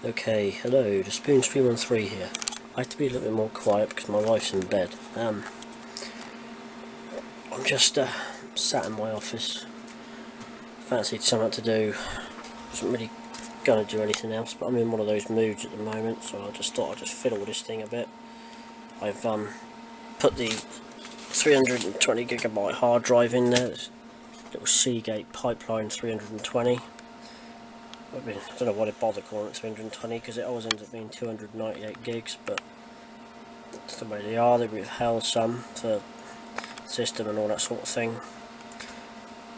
Okay, hello, the Spoon313 here. I have to be a little bit more quiet because my wife's in bed. I'm just sat in my office. Fancied something to do. Wasn't really going to do anything else, but I'm in one of those moods at the moment, so I just thought I'd just fiddle this thing a bit. I've put the 320GB hard drive in there. This little Seagate Pipeline 320. I don't know why they bother calling it 320 because it always ends up being 298 gigs, but that's the way they are. They withheld some for system and all that sort of thing,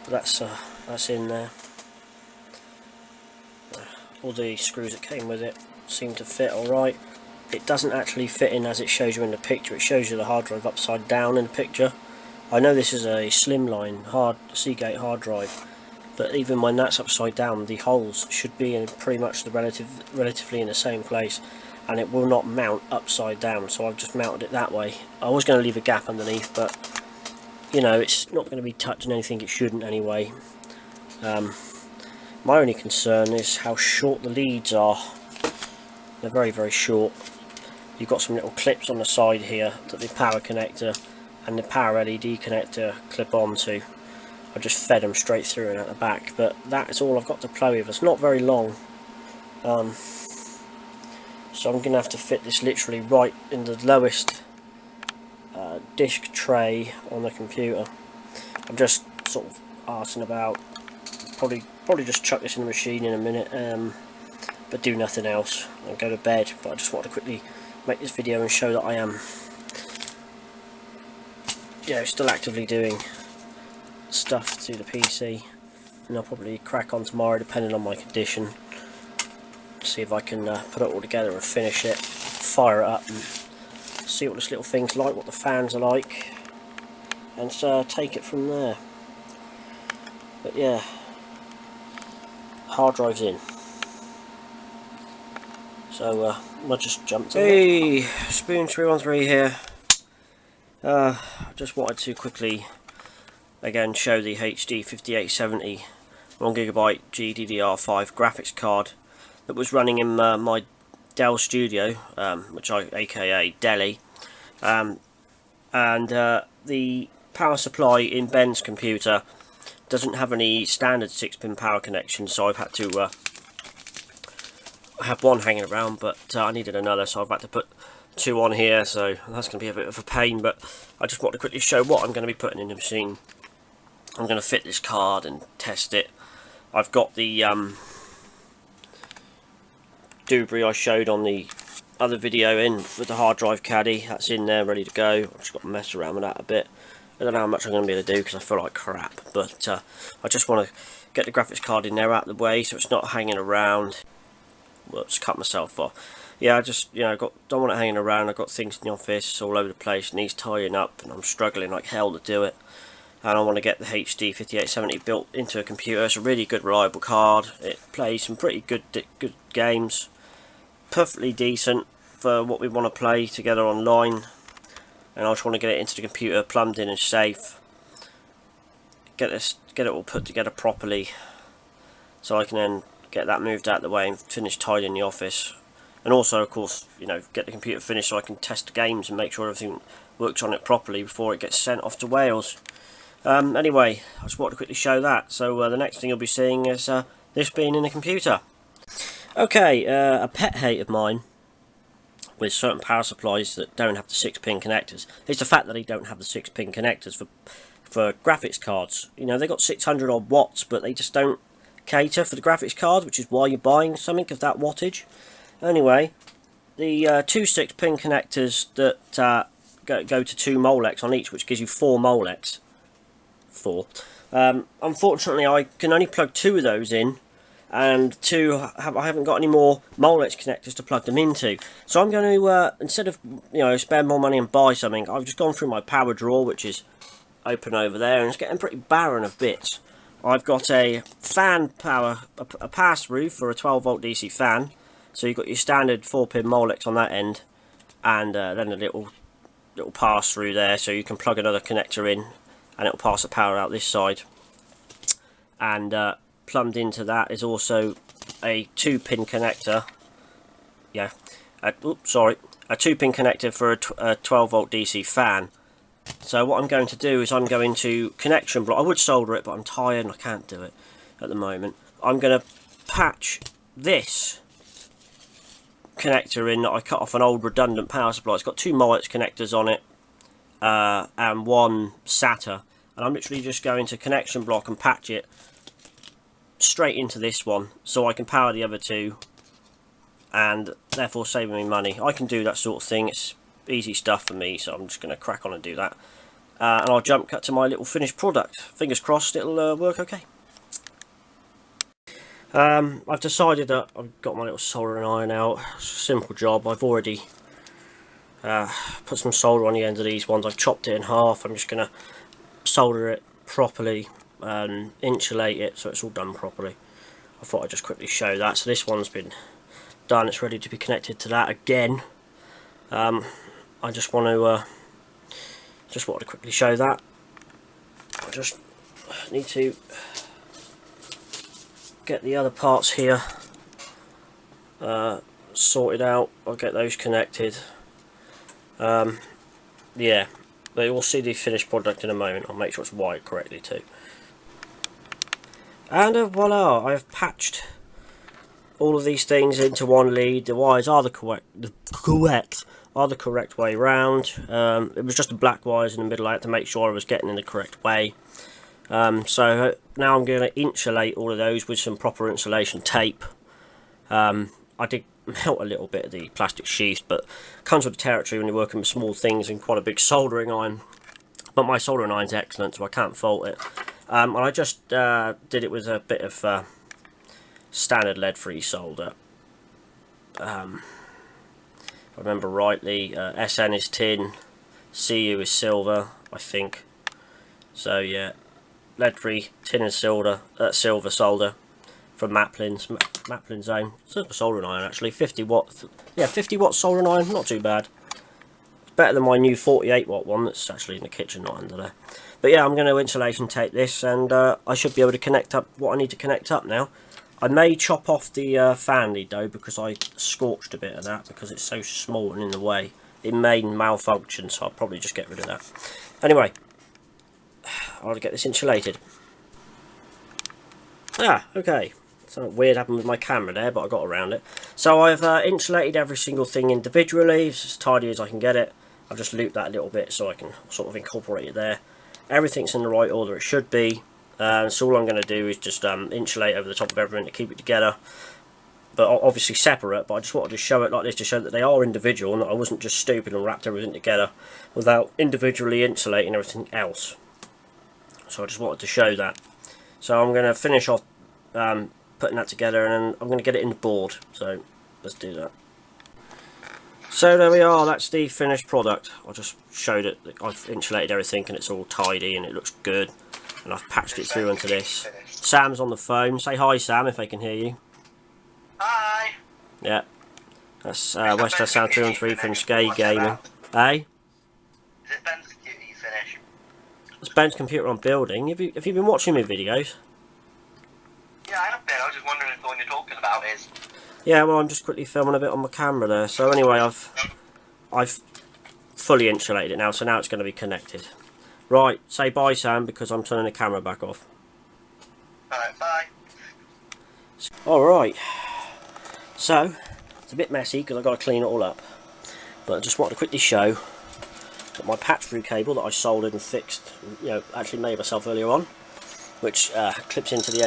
but that's in there. All the screws that came with it seem to fit alright. It doesn't actually fit in as it shows you in the picture. It shows you the hard drive upside down in the picture. I know this is a slimline Seagate hard drive, but even when that's upside down, the holes should be in pretty much the relatively in the same place, and it will not mount upside down, so I've just mounted it that way. I was going to leave a gap underneath, but you know, it's not going to be touching anything it shouldn't anyway. My only concern is how short the leads are. They're very, very short. You've got some little clips on the side here that the power connector and the power LED connector clip onto. I just fed them straight through and at the back, but that's all I've got to play with. It's not very long, so I'm going to have to fit this literally right in the lowest disk tray on the computer. I'm just sort of arsing about. Probably just chuck this in the machine in a minute, but do nothing else and go to bed. But I just want to quickly make this video and show that I am, still actively doing stuff to the PC, and I'll probably crack on tomorrow depending on my condition. See if I can put it all together and finish it, fire it up and see what this little thing's like, what the fans are like, and take it from there. But yeah, hard drive's in, so I'll just jump to Hey, Spoon313 here. I just wanted to quickly again show the HD 5870 1GB GDDR5 graphics card that was running in my Dell Studio, aka Delhi, and the power supply in Ben's computer doesn't have any standard 6-pin power connection, so I've had to have one hanging around, but I needed another, so I've had to put two on here, so that's going to be a bit of a pain. But I just want to quickly show what I'm going to be putting in the machine. I'm going to fit this card and test it. I've got the Dubry I showed on the other video in with the hard drive caddy. That's in there ready to go. I've just got to mess around with that a bit. I don't know how much I'm going to be able to do because I feel like crap, but I just want to get the graphics card in there out of the way so it's not hanging around. Whoops, cut myself off. Yeah, I just, don't want it hanging around. I've got things in the office all over the place, needs tidying up, and I'm struggling like hell to do it. And I want to get the HD 5870 built into a computer. It's a really good, reliable card. It plays some pretty good games. Perfectly decent for what we want to play together online. And I just want to get it into the computer, plumbed in and safe. Get it all put together properly, so I can then get that moved out of the way and finish tidying the office. And also, of course, get the computer finished so I can test the games and make sure everything works on it properly before it gets sent off to Wales. Anyway, I just wanted to quickly show that. So the next thing you'll be seeing is this being in the computer. Okay, a pet hate of mine with certain power supplies that don't have the 6-pin connectors is the fact that they don't have the 6-pin connectors for graphics cards. They got 600 odd watts, but they just don't cater for the graphics card, which is why you're buying something of that wattage. Anyway, the two 6-pin connectors that go to 2 Molex on each, which gives you 4 Molex. Unfortunately, I can only plug 2 of those in, and I haven't got any more Molex connectors to plug them into. So I'm going to, instead of spend more money and buy something, I've just gone through my power drawer, which is open over there, and it's getting pretty barren of bits. I've got a fan power, a pass-through for a 12-volt DC fan. So you've got your standard 4-pin Molex on that end, and then a little pass-through there, so you can plug another connector in, and it'll pass the power out this side. And plumbed into that is also a 2-pin connector yeah, oops, sorry, a 2-pin connector for a 12 volt DC fan. So what I'm going to do is I'm going to connection block. I would solder it, but I'm tired and I can't do it at the moment. I'm going to patch this connector in that I cut off an old redundant power supply. It's got 2 Molex connectors on it and 1 SATA, and I'm literally just going to connection block and patch it straight into this one so I can power the other 2, and therefore saving me money. I can do that sort of thing. It's easy stuff for me, so I'm just going to crack on and do that, and I'll jump cut to my little finished product. Fingers crossed it'll work okay. I've decided that I've got my little soldering iron out. It's a simple job. I've already put some solder on the end of these ones. I've chopped it in half. I'm just going to solder it properly and insulate it so it's all done properly. I thought I'd just quickly show that. So this one's been done. It's ready to be connected to that again. I just want to wanted to quickly show that. I just need to get the other parts here sorted out. I'll get those connected. Yeah, but you'll see the finished product in a moment. I'll make sure it's wired correctly too. And voila, I've patched all of these things into one lead. The wires are the correct way round. It was just the black wires in the middle. I had to make sure I was getting in the correct way. So now I'm going to insulate all of those with some proper insulation tape. I did melt a little bit of the plastic sheath, but it comes with the territory when you're working with small things and quite a big soldering iron. But my soldering iron's excellent, so I can't fault it. And I just did it with a bit of standard lead-free solder. If I remember rightly, SN is tin, CU is silver, I think. So yeah, lead-free tin and silver solder from Maplin's Zone. It's soldering iron actually, 50 watt. Yeah, 50 watt soldering iron, not too bad. It's better than my new 48 watt one that's actually in the kitchen, not under there. But yeah, I'm going to insulation tape this, and I should be able to connect up what I need to connect up now. I may chop off the fan lead though, because I scorched a bit of that because it's so small and in the way. It may malfunction, so I'll probably just get rid of that. Anyway, I'll get this insulated. Okay. Something weird happened with my camera there, but I got around it. So I've insulated every single thing individually. It's as tidy as I can get it. I've just looped that a little bit so I can sort of incorporate it there. Everything's in the right order it should be. So all I'm going to do is just insulate over the top of everything to keep it together. But obviously separate, but I just wanted to show it like this to show that they are individual and that I wasn't just stupid and wrapped everything together without individually insulating everything else. So I just wanted to show that. So I'm going to finish off putting that together, and then I'm going to get it in the board. So let's do that. So there we are, that's the finished product. I just showed it that I've insulated everything and it's all tidy and it looks good. And I've patched it through into this. Sam's on the phone. Say hi, Sam, if they can hear you. Hi. Yeah. That's West Sound 213 from Skate Gaming. Hey? Is it Ben's computer you finish? It's Ben's computer I'm building. Have you been watching my videos? Yeah, I have been. I was just wondering if the one you're talking about is. Yeah, well, I'm just quickly filming a bit on my camera there. So anyway, I've fully insulated it now, so now it's going to be connected. Right, say bye, Sam, because I'm turning the camera back off. Alright, bye. Alright, so it's a bit messy because I've got to clean it all up, but I just wanted to quickly show that my patch through cable that I soldered and fixed, actually made myself earlier on, which clips into the,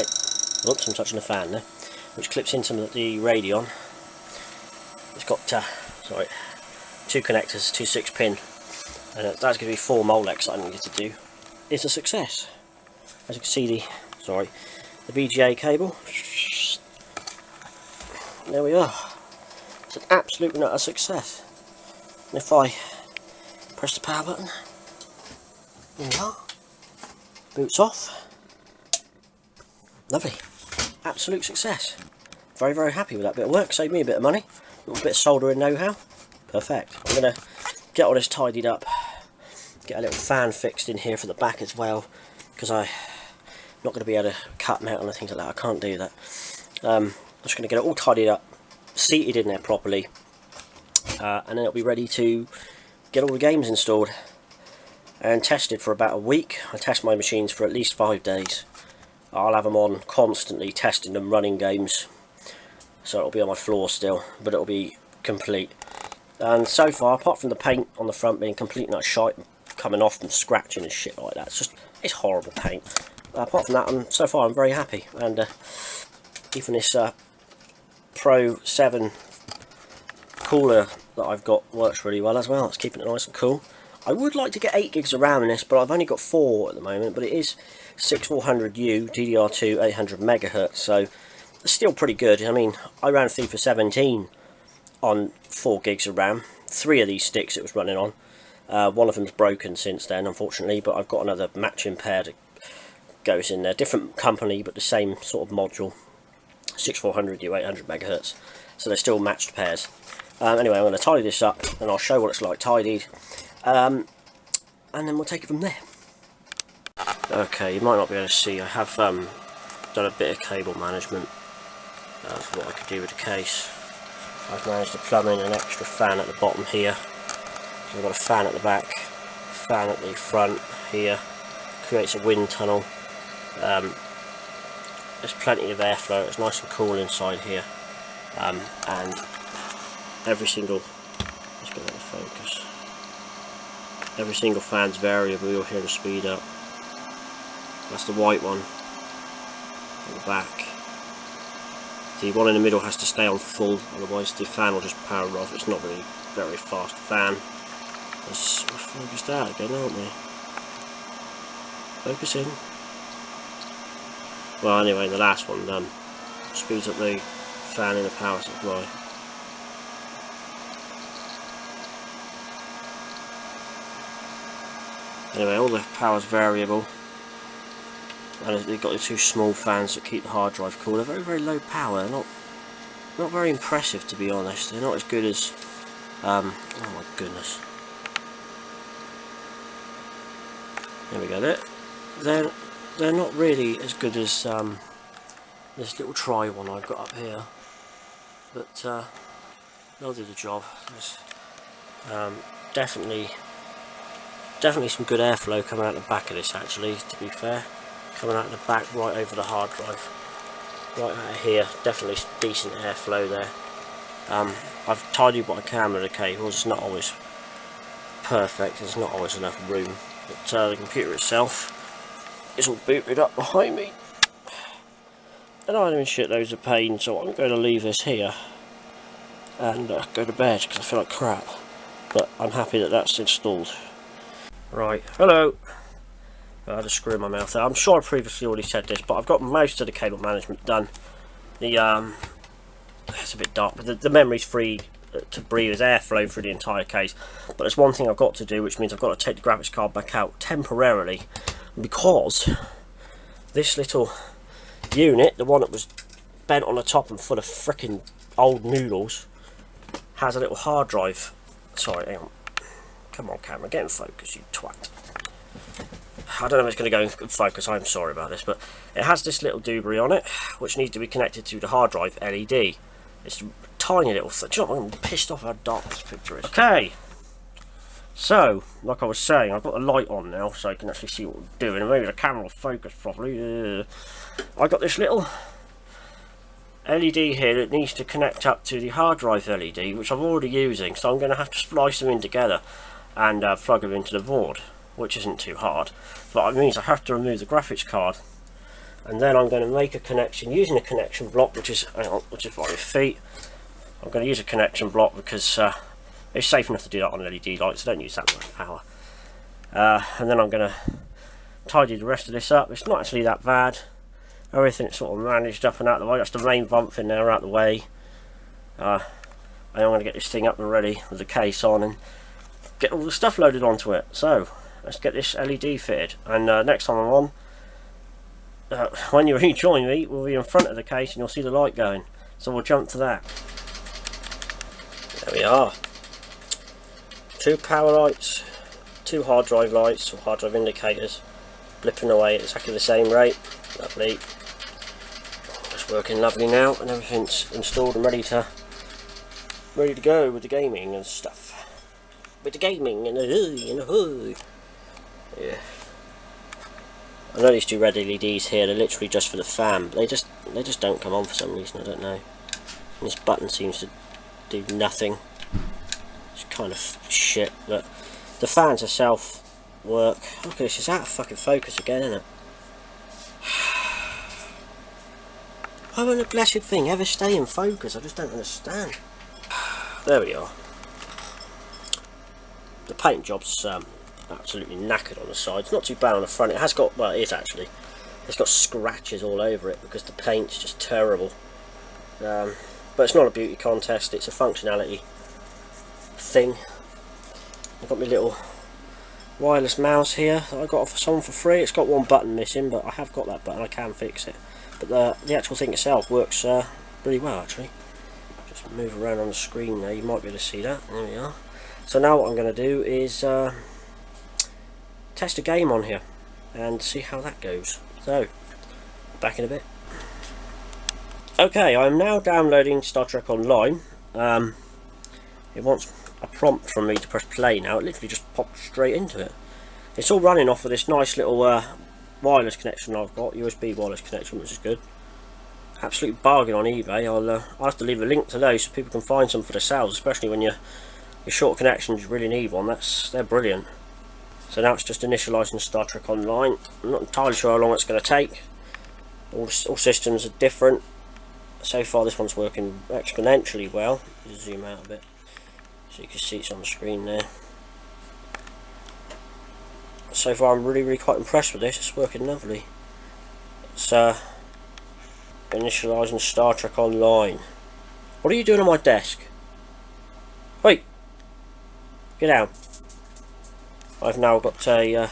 oops, I'm touching the fan there, which clips into the Radeon. It's got, sorry, 2 connectors, 2 6-pin, and that's going to be 4 Molex that I needed to do. It's a success. As you can see, the VGA cable. There we are. It's an absolute and utter success. And if I press the power button, there we are. Boots off. Lovely. Absolute success. Very, very happy with that bit of work. Saved me a bit of money. A little bit of soldering know-how. Perfect. I'm going to get all this tidied up. Get a little fan fixed in here for the back as well, because I'm not going to be able to cut metal and things like that. I can't do that. I'm just going to get it all tidied up, seated in there properly, and then it'll be ready to get all the games installed and tested for about a week. I test my machines for at least 5 days. I'll have them on constantly, testing them, running games, so it'll be on my floor still, but it'll be complete. And so far, apart from the paint on the front being complete nut shite, coming off and scratching and shit like that, it's horrible paint. Apart from that, so far I'm very happy, and even this Pro 7 cooler that I've got works really well as well. It's keeping it nice and cool. I would like to get 8 gigs of RAM in this, but I've only got 4 at the moment, but it is 6400U DDR2 800 megahertz, so it's still pretty good. I mean, I ran FIFA 17 on 4 gigs of RAM. 3 of these sticks it was running on. One of them's broken since then, unfortunately, but I've got another matching pair that goes in there. Different company, but the same sort of module. 6400U 800 megahertz, so they're still matched pairs. Anyway, I'm going to tidy this up, and I'll show what it's like tidied, and then we'll take it from there. Okay, you might not be able to see, I have done a bit of cable management for what I could do with the case. I've managed to plumb in an extra fan at the bottom here. So I've got a fan at the back, fan at the front here, creates a wind tunnel. There's plenty of airflow, it's nice and cool inside here, and every single, let's get that to focus, every single fan's variable. You'll hear the speed up. That's the white one at the back. The one in the middle has to stay on full, otherwise the fan will just power off. It's not really very fast fan. Let's focus that again, aren't we? Focus in. Well, anyway, the last one speeds up the fan in the power supply. Anyway, all the power's variable, and they've got the 2 small fans that keep the hard drive cool. They're very, very low power. They're not very impressive, to be honest. They're not as good as oh my goodness. There we go. They're not really as good as this little try one I've got up here, but they'll do the job. There's definitely some good airflow coming out the back of this, actually, to be fair. Coming out the back right over the hard drive. Right out of here, definitely decent airflow there. I've tidied what I can with the cables. It's not always perfect, there's not always enough room, but the computer itself isn't booted up behind me, and I'm in shit loads of pain, so I'm going to leave this here and go to bed because I feel like crap, but I'm happy that that's installed. Right, hello. I had a screw in my mouth there. I'm sure I previously already said this, but I've got most of the cable management done. The it's a bit dark, but the memory's free to breathe as airflow through the entire case. But there's one thing I've got to do, which means I've got to take the graphics card back out temporarily, because this little unit, the one that was bent on the top and full of frickin' old noodles, has a little hard drive. Sorry, hang on. Come on, camera, get in focus, you twat. I don't know if it's going to go in focus, I'm sorry about this, but it has this little doobry on it, which needs to be connected to the hard drive LED. It's a tiny little thing. Do you know what, I'm pissed off how dark this picture is. Okay, so, like I was saying, I've got the light on now, so I can actually see what we're doing, and maybe the camera will focus properly. I got this little LED here that needs to connect up to the hard drive LED, which I'm already using, so I'm going to have to splice them in together and plug them into the board, which isn't too hard, but it means I have to remove the graphics card, and then I'm going to make a connection using a connection block, which is 5 feet. I'm going to use a connection block because it's safe enough to do that on LED lights, so don't use that much power. And then I'm going to tidy the rest of this up. It's not actually that bad. Everything's sort of managed up and out of the way. That's the main bump in there out of the way. And I'm going to get this thing up and ready with the case on and get all the stuff loaded onto it. So let's get this LED fitted, and next time I'm on, when you rejoin me, we'll be in front of the case and you'll see the light going, so we'll jump to that. There we are. 2 power lights, 2 hard drive lights, or hard drive indicators, blipping away at exactly the same rate. Lovely. Just working lovely now, and everything's installed and ready to ready to go with the gaming and stuff. With the gaming and the yeah. I know these two red LEDs here, they're literally just for the fan, but they just don't come on for some reason, I don't know. And this button seems to do nothing. It's kind of shit, but the fans herself work. Look at this, it's out of fucking focus again, isn't it? Why won't the blessed thing ever stay in focus? I just don't understand. There we are. The paint job's absolutely knackered on the sides. Not too bad on the front. It has got, well, it is actually. It's got scratches all over it because the paint's just terrible. But it's not a beauty contest. It's a functionality thing. I've got my little wireless mouse here that I got off of someone for free. It's got one button missing, but I have got that button. I can fix it. But the actual thing itself works really well, actually. Just move around on the screen there. You might be able to see that. There we are. So now what I'm going to do is test a game on here and see how that goes. So, back in a bit. Okay, I'm now downloading Star Trek Online. It wants a prompt from me to press play now. It literally just popped straight into it. It's all running off of this nice little wireless connection I've got, USB wireless connection, which is good. Absolute bargain on eBay. I'll have to leave a link to those so people can find some for themselves, especially when your short connections you really need one. They're brilliant. So now it's just initialising Star Trek Online. I'm not entirely sure how long it's going to take. All systems are different. So far this one's working exponentially well. Just zoom out a bit so you can see it's on the screen there. So far I'm really quite impressed with this. It's working lovely. It's initialising Star Trek Online. What are you doing on my desk? Wait! Get out. I've now got a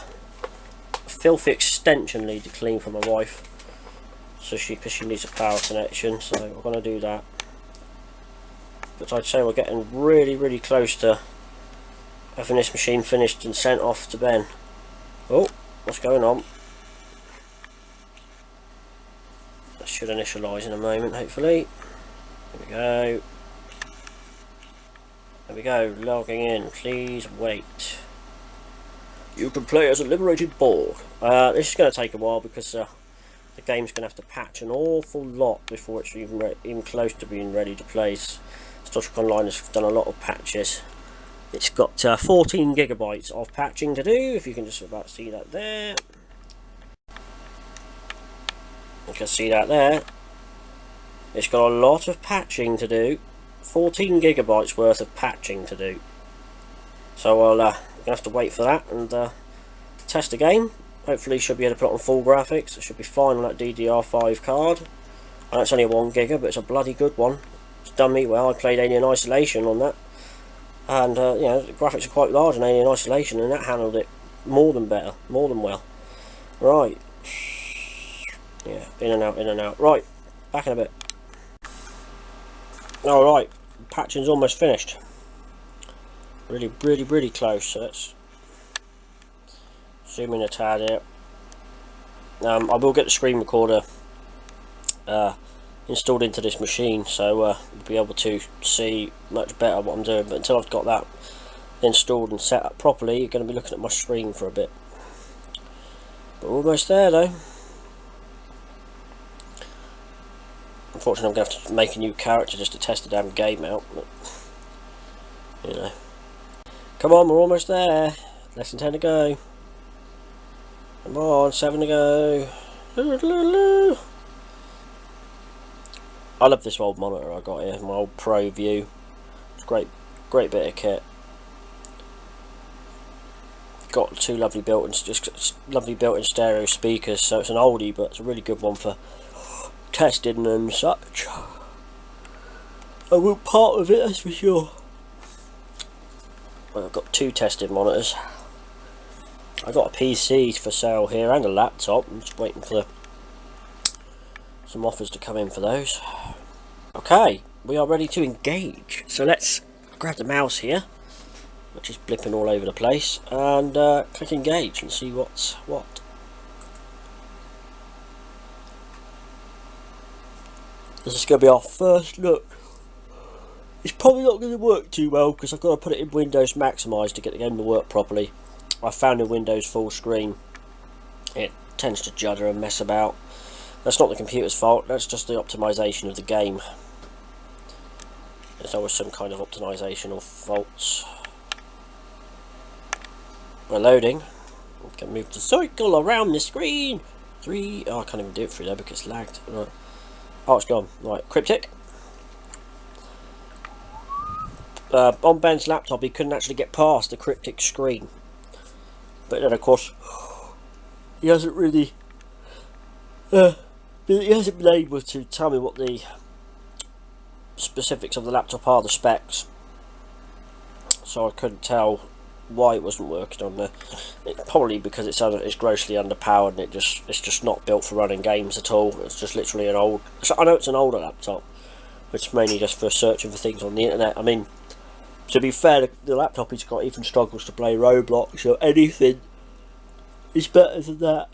filthy extension lead to clean for my wife. So because she needs a power connection, so we're going to do that. But I'd say we're getting really close to having this machine finished and sent off to Ben. Oh, what's going on? That should initialise in a moment, hopefully. There we go. There we go, logging in. Please wait. You can play as a liberated Borg. This is going to take a while because the game's going to have to patch an awful lot before it's even close to being ready to play. Star Trek Online has done a lot of patches. It's got 14 gigabytes of patching to do, if you can just about see that there. You can see that there. It's got a lot of patching to do. 14 gigabytes worth of patching to do. So I'll gonna have to wait for that and test the game. Hopefully should be able to put it on full graphics. It should be fine on that DDR5 card. I know it's only a 1 giga, but it's a bloody good one. It's done me well. I played Alien Isolation on that, and you know, the graphics are quite large in Alien Isolation, and that handled it more than well. Right. Yeah, in and out. Right, back in a bit. Alright, patching's almost finished. Really close, so let's zoom in a tad here. I will get the screen recorder installed into this machine, so we'll be able to see much better what I'm doing, but until I've got that installed and set up properly, you're going to be looking at my screen for a bit. But we're almost there though. Unfortunately I'm going to have to make a new character just to test the damn game out, but you know. Come on, we're almost there. Less than 10 to go. Come on, 7 to go. I love this old monitor I got here, my old Pro View. It's great bit of kit. Got two lovely built-in stereo speakers, so it's an oldie, but it's a really good one for testing and such. I want part of it, that's for sure. Well, I've got two tested monitors. I got a PC for sale here and a laptop. I'm just waiting for some offers to come in for those. Okay, we are ready to engage. So let's grab the mouse here, which is blipping all over the place, and click engage and see what's what. This is going to be our first look It's probably not going to work too well because I've got to put it in Windows Maximise to get the game to work properly. I found in Windows full screen it tends to judder and mess about. That's not the computer's fault, that's just the optimisation of the game. There's always some kind of optimisation or faults. We're loading. We can move the circle around the screen. 3. Oh, I can't even do it through there because it's lagged. Right. Oh, it's gone. Right, cryptic. On Ben's laptop, he couldn't actually get past the cryptic screen. But then, of course, he hasn't really. He hasn't been able to tell me what the specifics of the laptop are, the specs. So I couldn't tell why it wasn't working on there. Probably because it's grossly underpowered and it's just not built for running games at all. It's just literally an old. So I know it's an older laptop, but it's mainly just for searching for things on the internet. I mean, to be fair, the laptop he's got even struggles to play Roblox or anything. Is better than that.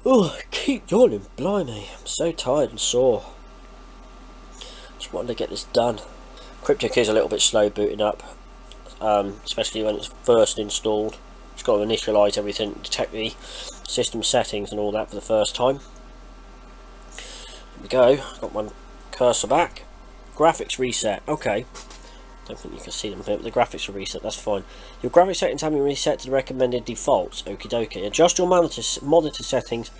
Oh, I keep yawning, blimey. I'm so tired and sore. Just wanted to get this done. Cryptic is a little bit slow booting up, especially when it's first installed. It's got to initialise everything, detect the system settings and all that for the first time. Here we go. Got my cursor back. Graphics reset. Okay. Don't think you can see them here, but the graphics are reset, that's fine. Your graphics settings have been reset to the recommended defaults. Okie dokie. Adjust your monitor settings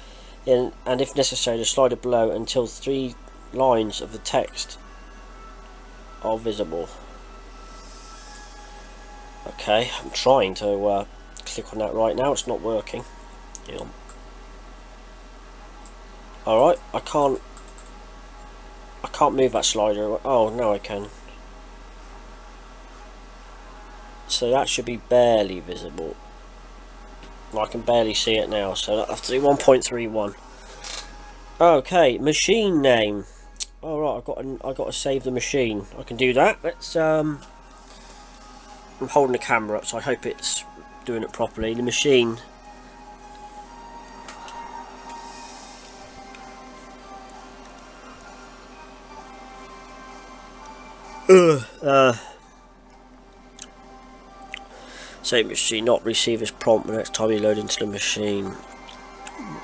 and if necessary, the slider below until 3 lines of the text are visible. Okay, I'm trying to click on that right now, it's not working. Hang on. Alright, I can't move that slider. Oh, no I can. So that should be barely visible. I can barely see it now, so I have to do 1.31. Okay, machine name. Alright, I've got to save the machine. I can do that. Let's I'm holding the camera up, so I hope it's doing it properly. The machine. Save machine, not receive this prompt the next time you load into the machine.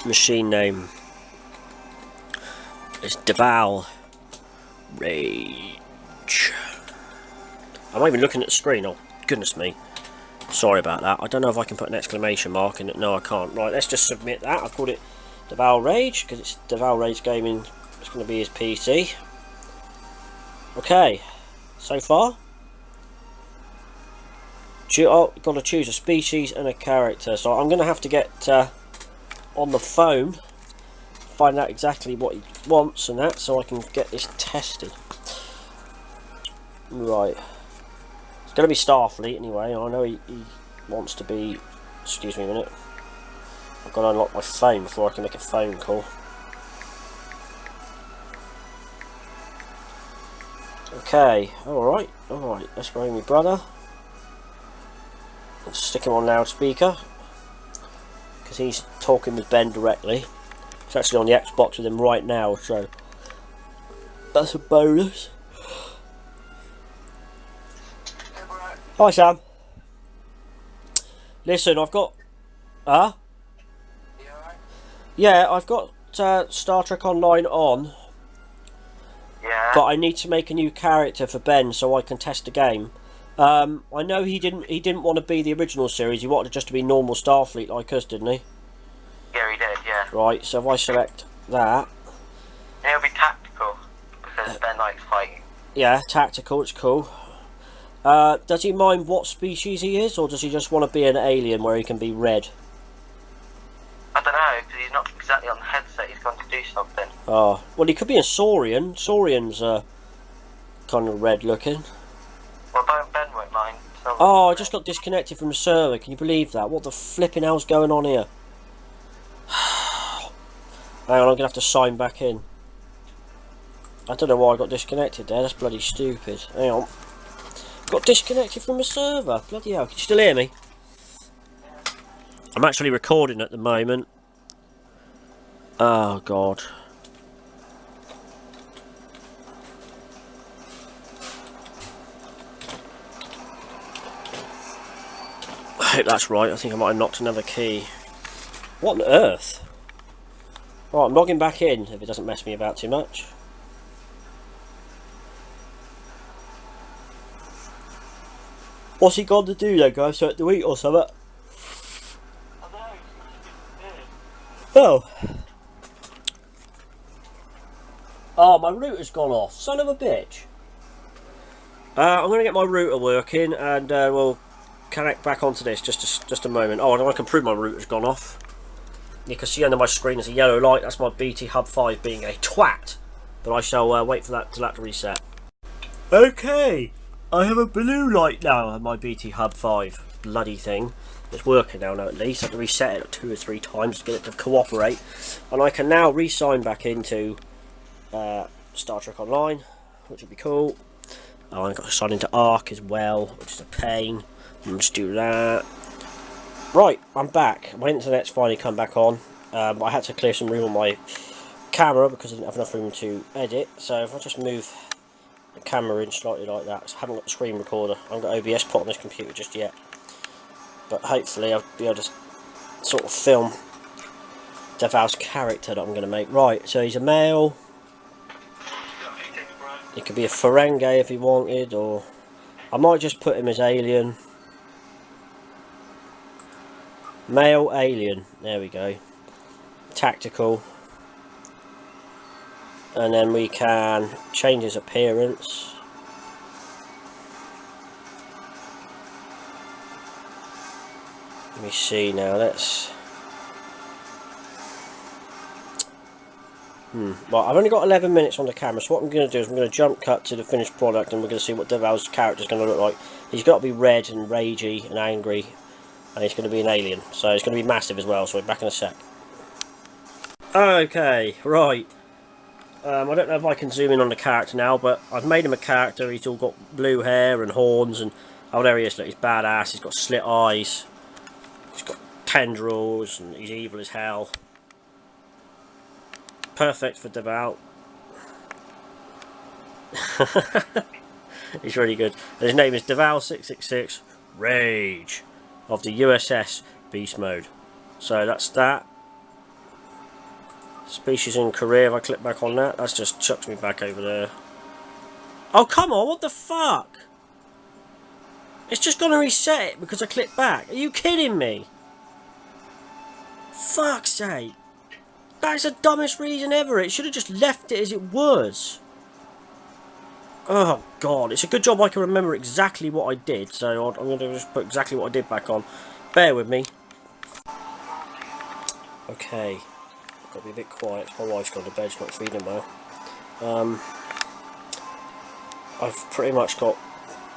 Machine name is Deval Rage. I'm not even looking at the screen, oh goodness me. Sorry about that. I don't know if I can put an exclamation mark in it. No, I can't. Right, let's just submit that. I've called it Deval Rage because it's Deval Rage Gaming. It's going to be his PC. Okay, so far. Got to choose a species and a character, so I'm going to have to get on the phone, find out exactly what he wants and that, so I can get this tested. Right, it's going to be Starfleet anyway. I know he wants to be. Excuse me a minute. I've got to unlock my phone before I can make a phone call. Okay, alright, let's bring my brother. Let's stick him on loudspeaker because he's talking with Ben directly. He's actually on the Xbox with him right now, so that's a bonus. Hi Sam. Listen, I've got yeah, I've got Star Trek Online on. Yeah. But I need to make a new character for Ben so I can test the game. I know he didn't want to be the original series. He wanted just to be normal Starfleet like us, didn't he? Yeah, he did. Yeah. Right. So if I select that, It'll be tactical because Ben likes fighting. yeah, tactical. It's cool. Does he mind what species he is, or does he just want to be an alien where he can be red? I don't know because he's not exactly on the headset. He's gone to do something. Oh, well, he could be a Saurian. Saurians are kind of red looking. Well, Ben won't mind. So Oh, I just got disconnected from the server. Can you believe that? What the flipping hell's going on here? Hang on, I'm going to have to sign back in. I don't know why I got disconnected there. That's bloody stupid. Hang on. Got disconnected from the server. Bloody hell. Can you still hear me? I'm actually recording at the moment. Oh, God. hope that's right. I think I might have knocked another key. What on earth? Right, I'm logging back in if it doesn't mess me about too much. What's he got to do then, guys? So to eat or something? Oh. Oh, my router's gone off. Son of a bitch. I'm going to get my router working and we'll connect back onto this just a moment. Oh, I can prove my router's gone off. You can see under my screen there's a yellow light. That's my BT Hub 5 being a twat. But I shall wait for that to reset. Okay. I have a blue light now on my BT Hub 5 bloody thing. It's working now at least. I have to reset it 2 or 3 times to get it to cooperate. And I can now re-sign back into Star Trek Online, which would be cool. Oh, I've got to sign into Arc as well, which is a pain. I'll just do that. Right, I'm back. My internet's finally come back on. I had to clear some room on my camera because I didn't have enough room to edit. So if I just move the camera in slightly like that, so I haven't got the screen recorder. I haven't got OBS put on this computer just yet. But hopefully I'll be able to sort of film Deval's character that I'm going to make. Right, so he's a male. He could be a Ferengi if he wanted, or I might just put him as alien. Male alien, there we go. Tactical. And then we can change his appearance. Let me see now, let's... Well, I've only got 11 minutes on the camera, so what I'm going to do is I'm going to jump cut to the finished product and we're going to see what Deval's character is going to look like. He's got to be red and ragey and angry, and he's going to be an alien, so he's going to be massive as well, so we're back in a sec. Okay, right. I don't know if I can zoom in on the character now, but I've made him a character. He's all got blue hair and horns, and oh, there he is, look, he's badass, he's got slit eyes, he's got tendrils, and he's evil as hell. Perfect for Deval. He's really good. And his name is Deval 666 Rage of the USS Beast Mode. So that's that. Species in career, if I click back on that, just chucks me back over there. Oh, come on, what the fuck? It's just gonna reset it because I clicked back. Are you kidding me? Fuck's sake. That's the dumbest reason ever. It should have just left it as it was. Oh god, it's a good job I can remember exactly what I did, so I'm going to just put exactly what I did back on. Bear with me. Okay, I've got to be a bit quiet. My wife's gone to bed, she's not feeling well. I've pretty much got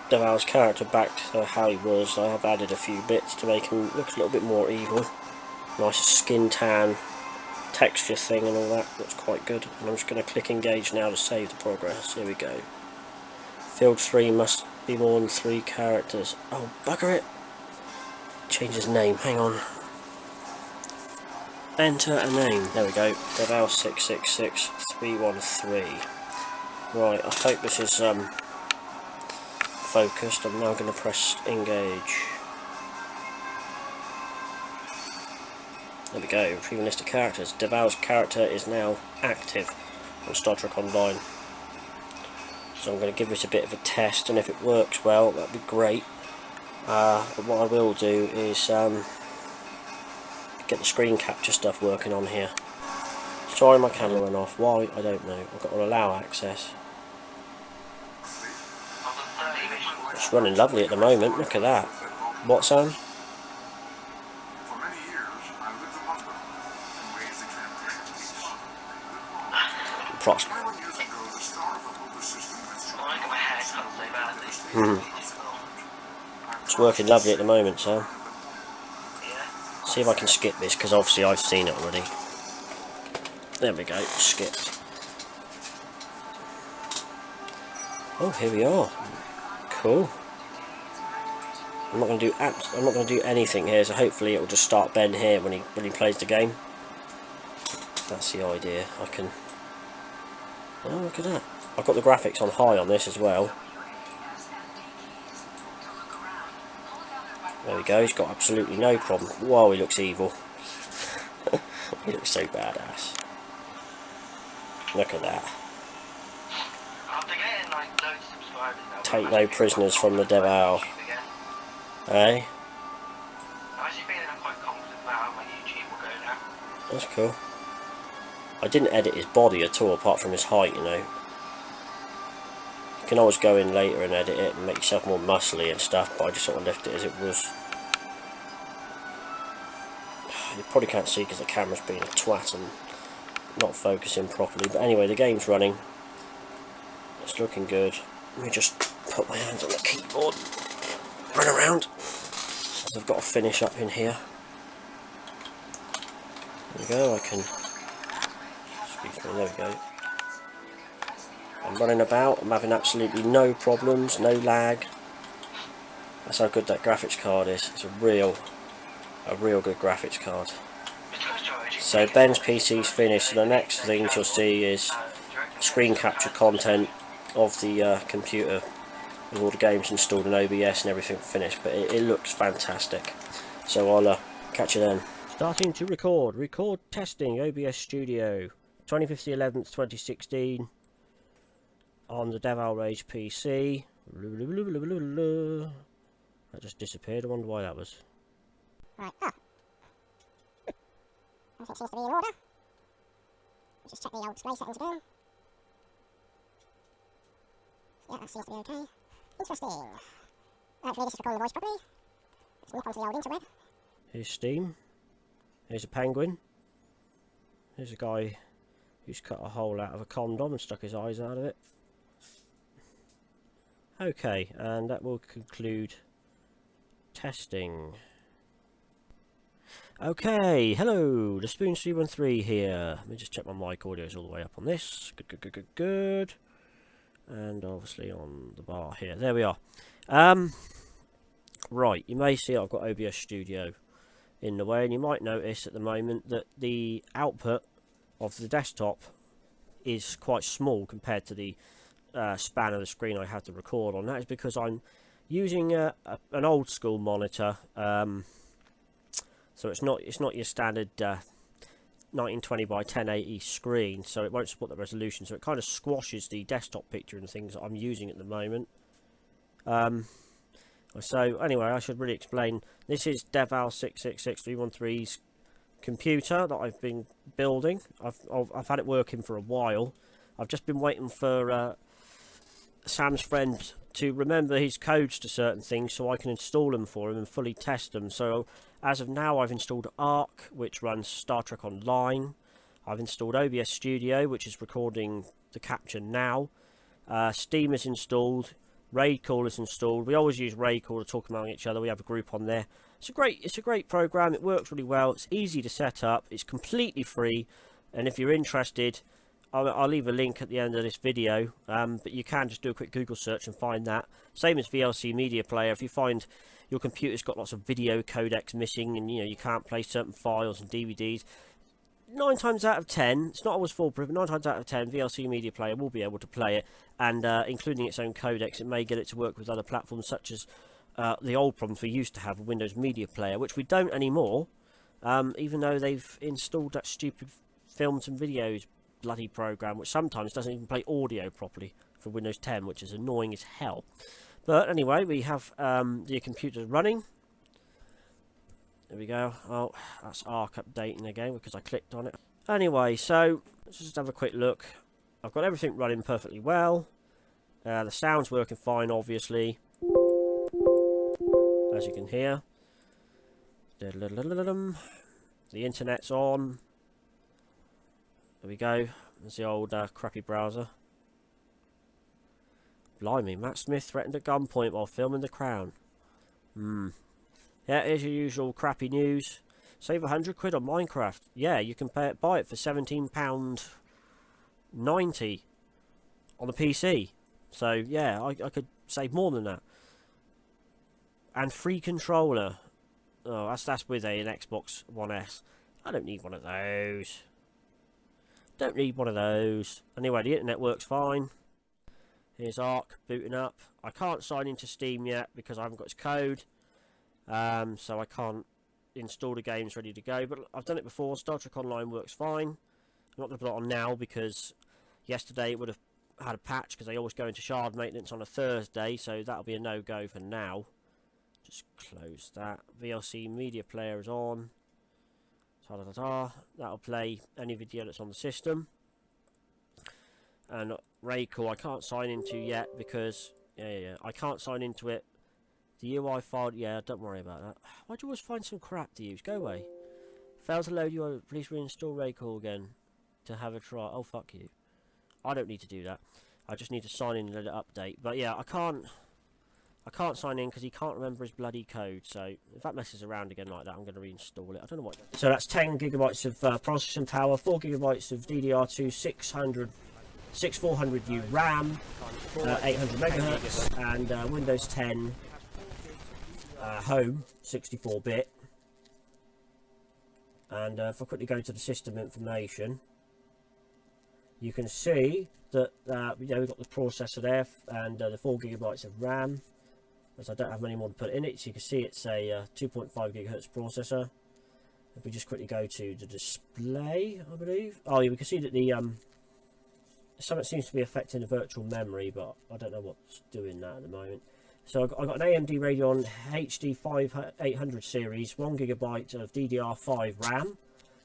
Deval's character back to how he was. I have added a few bits to make him look a little bit more evil. Nice skin tan texture thing and all that. Looks quite good. And I'm just going to click engage now to save the progress. Here we go. Field 3 must be more than 3 characters. Oh, bugger it. Change his name. Hang on. Enter a name. There we go. Deval 666313. Right, I hope this is focused. I'm now going to press engage. There we go, retrieving list of characters. Deval's character is now active on Star Trek Online. So I'm going to give this a bit of a test, and if it works well, that'd be great. But what I will do is get the screen capture stuff working on here. Sorry, my camera went off. Why? I don't know. I've got to allow access. It's running lovely at the moment. Look at that. What, Sam? It's working lovely at the moment, so see if I can skip this, because obviously I've seen it already. There we go, skipped. Oh, here we are. Cool. I'm not going to do anything here, so hopefully it will just start Ben here when he plays the game. That's the idea. I can. Oh, look at that. I've got the graphics on high on this as well. There we go, he's got absolutely no problem. Whoa, he looks evil. He looks so badass. Look at that. After getting like loads of subscribers now, Take no prisoners from the Deval. Eh? I'm actually feeling I'm quite confident about how my YouTube will go now. That's cool. I didn't edit his body at all, apart from his height, you know. You can always go in later and edit it and make yourself more muscly and stuff, but I just sort of left it as it was. You probably can't see because the camera's being a twat and not focusing properly, but anyway, the game's running. It's looking good. Let me just put my hands on the keyboard, run around. I've got to finish up in here. There we go, I can... Excuse me, there we go. I'm running about, I'm having absolutely no problems, no lag. That's how good that graphics card is. It's a real good graphics card. So Ben's PC's finished, so the next things you'll see is screen capture content of the computer with all the games installed in OBS and everything finished, but it looks fantastic. So I'll catch you then. Starting to record testing OBS Studio, 25th the 11th 2016 on the Deval Rage PC. That just disappeared, I wonder why that was. Right, everything seems to be in order. Let's just check the old display settings again. Yeah, that seems to be okay. Interesting. Hopefully this is recording the voice properly. Let's nip onto the old interweb. Here's Steam. Here's a penguin. Here's a guy who's cut a hole out of a condom and stuck his eyes out of it. Okay, and that will conclude testing. Okay, hello, the Spoon 313 here. Let me just check my mic audio is all the way up on this. Good. And obviously on the bar here. There we are. Right, you may see I've got OBS Studio in the way, and you might notice at the moment that the output of the desktop is quite small compared to the span of the screen I have to record on. That is because I'm using an old school monitor. So it's not your standard 1920 by 1080 screen, so it won't support the resolution, so it kind of squashes the desktop picture and things that I'm using at the moment. So anyway, I should really explain. This is Deval 666313's computer that I've been building. I've had it working for a while. I've just been waiting for Sam's friend to remember his codes to certain things so I can install them for him and fully test them. So as of now, I've installed Arc, which runs Star Trek Online. I've installed OBS Studio, which is recording the capture now. Steam is installed. Raid Call is installed. We always use Raid Call to talk among each other. We have a group on there. It's a great program. It works really well. It's easy to set up. It's completely free. And if you're interested, I'll leave a link at the end of this video. But you can just do a quick Google search and find that. Same as VLC Media Player. If you find your computer's got lots of video codecs missing and you can't play certain files and DVDs, 9 times out of 10, it's not always foolproof, but 9 times out of 10, VLC Media Player will be able to play it, and including its own codecs, it may get it to work with other platforms, such as the old problems we used to have with Windows Media Player, which we don't anymore, even though they've installed that stupid films and videos bloody program, which sometimes doesn't even play audio properly for Windows 10, which is annoying as hell. But anyway, we have the computer running. There we go. Oh, that's Arc updating again because I clicked on it. Anyway, so let's just have a quick look. I've got everything running perfectly well. The sound's working fine, obviously, as you can hear. The internet's on. There we go. There's the old crappy browser. Blimey, Matt Smith threatened at gunpoint while filming The Crown. Yeah, here's your usual crappy news. Save £100 on Minecraft. Yeah, you can buy it for £17.90 on the PC. So, yeah, I could save more than that. And free controller. Oh, that's with an Xbox One S. I don't need one of those. Don't need one of those. Anyway, the internet works fine. Here's Arc booting up. I can't sign into Steam yet because I haven't got its code. so I can't install the games ready to go. But I've done it before. Star Trek Online works fine. I'm not going to put it on now because yesterday it would have had a patch, because they always go into shard maintenance on a Thursday, so that'll be a no-go for now. Just close that. VLC media player is on. That'll play any video that's on the system. And Raycall I can't sign into yet because I can't sign into it. The UI file, don't worry about that. Why do you always find some crap to use? Go away. Fail to load your, please reinstall Raycall again to have a try. Oh, fuck you. I don't need to do that. I just need to sign in and let it update. But yeah, I can't sign in because he can't remember his bloody code. So if that messes around again like that, I'm going to reinstall it. I don't know what. So that's 10 gigabytes of processing power, 4 gigabytes of DDR2, 6400U RAM, 800 megahertz, and Windows 10 Home 64-bit. And if I quickly go to the system information, you can see that we've got the processor there and the 4 gigabytes of RAM, as I don't have many more to put in it. So you can see it's a 2.5 gigahertz processor. If we just quickly go to the display, I believe. Oh yeah, we can see that the something seems to be affecting the virtual memory, but I don't know what's doing that at the moment. So I've got an AMD Radeon HD 5800 series, 1 gigabyte of DDR5 RAM.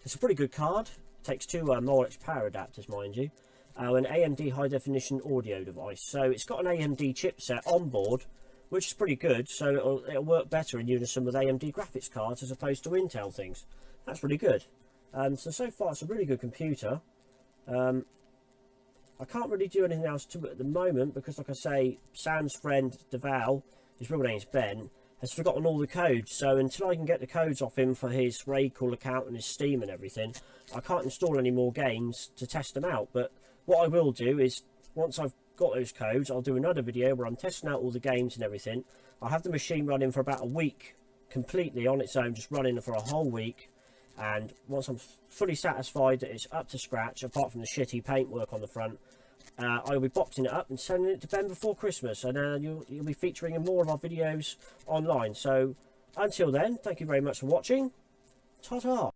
It's a pretty good card. Takes two Molex power adapters, mind you, an AMD high definition audio device. So it's got an AMD chipset on board, which is pretty good. So it'll work better in unison with AMD graphics cards as opposed to Intel things. That's really good. So far it's a really good computer. I can't really do anything else to it at the moment because, like I say, Sam's friend Deval, his real name's Ben, has forgotten all the codes. So until I can get the codes off him for his Raycall account and his Steam and everything, I can't install any more games to test them out. But what I will do is, once I've got those codes, I'll do another video where I'm testing out all the games and everything. I'll have the machine running for about a week completely on its own, just running for a whole week. And once I'm fully satisfied that it's up to scratch, apart from the shitty paintwork on the front, I'll be boxing it up and sending it to Ben before Christmas, and you'll be featuring in more of our videos online. So until then, thank you very much for watching. Ta-ta!